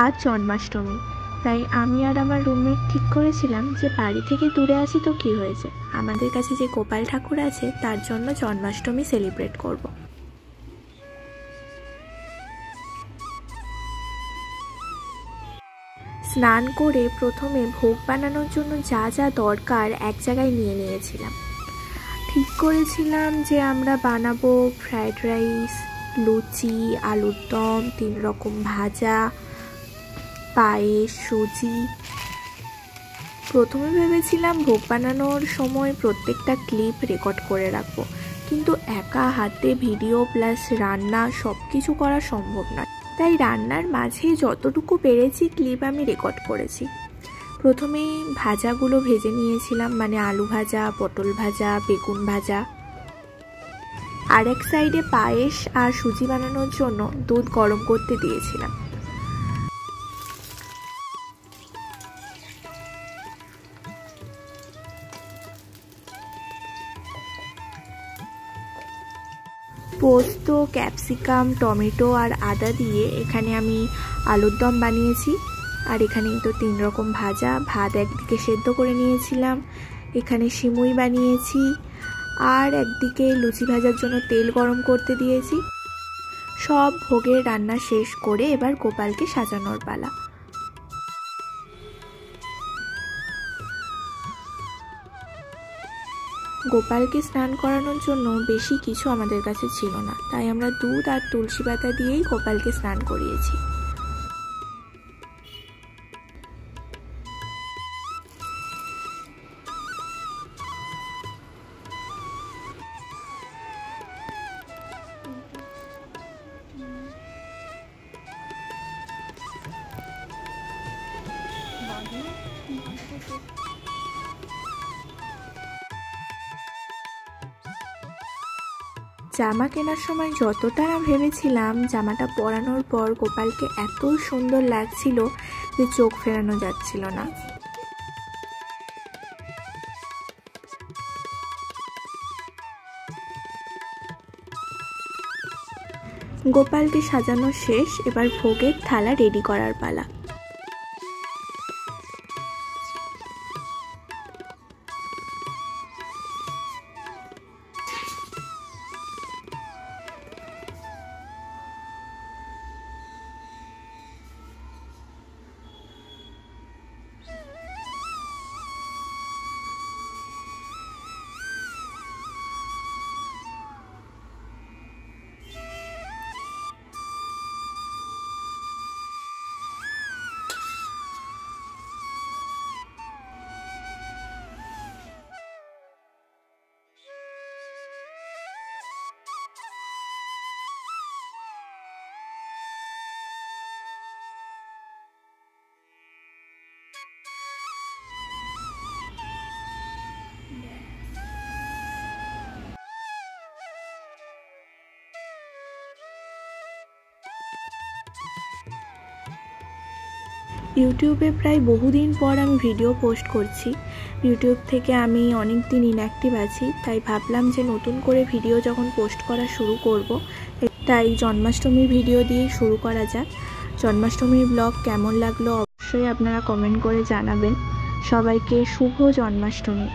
আজ জন্মাষ্টমী, তাই আমি আর আমার রুমমেট ঠিক করেছিলাম যে বাড়ি থেকে দূরে আসি তো কী হয়েছে, আমাদের কাছে যে গোপাল ঠাকুর আছে তার জন্য জন্মাষ্টমী সেলিব্রেট করব। স্নান করে প্রথমে ভোগ বানানোর জন্য যা যা দরকার এক জায়গায় নিয়ে নিয়েছিলাম। ঠিক করেছিলাম যে আমরা বানাবো ফ্রায়েড রাইস, লুচি, আলুর দম, 3 রকম ভাজা, পায়েস, সুজি। প্রথমে ভেবেছিলাম ভোগ বানানোর সময় প্রত্যেকটা ক্লিপ রেকর্ড করে রাখবো, কিন্তু একা হাতে ভিডিও প্লাস রান্না সব কিছু করা সম্ভব নয়, তাই রান্নার মাঝে যতটুকু পেরেছি ক্লিপ আমি রেকর্ড করেছি। প্রথমেই ভাজাগুলো ভেজে নিয়েছিলাম, মানে আলু ভাজা, পটল ভাজা, বেগুন ভাজা। আর এক সাইডে পায়েস আর সুজি বানানোর জন্য দুধ গরম করতে দিয়েছিলাম। পোস্ত, ক্যাপসিকাম, টমেটো আর আদা দিয়ে এখানে আমি আলুর দম বানিয়েছি। আর এখানেই তো 3 রকম ভাজা, ভাত একদিকে সেদ্ধ করে নিয়েছিলাম, এখানে সিমুই বানিয়েছি, আর একদিকে লুচি ভাজার জন্য তেল গরম করতে দিয়েছি। সব ভোগের রান্না শেষ করে এবার গোপালকে সাজানোর পালা। গোপালকে স্নান করানোর জন্য বেশি কিছু আমাদের কাছে ছিল না, তাই আমরা দুধ আর তুলসী পাতা দিয়েই গোপালকে স্নান করিয়েছি। জামা কেনার সময় যতটা না ভেবেছিলাম, জামাটা পরানোর পর গোপালকে এত সুন্দর লাগছিল যে চোখ ফেরানো যাচ্ছিল না। গোপালকে সাজানো শেষ, এবার ভোগের থালা রেডি করার পালা। ইউটিউবে প্রায় বহুদিন পর আমি ভিডিও পোস্ট করছি। ইউটিউব থেকে আমি অনেক দিন ইনঅ্যাক্টিভ আছি, তাই ভাবলাম যে নতুন করে ভিডিও যখন পোস্ট করা শুরু করব, তাই জন্মাষ্টমীর ভিডিও দিয়ে শুরু করা যাক। জন্মাষ্টমীর ব্লগ কেমন লাগলো অবশ্যই আপনারা কমেন্ট করে জানাবেন। সবাইকে শুভ জন্মাষ্টমী।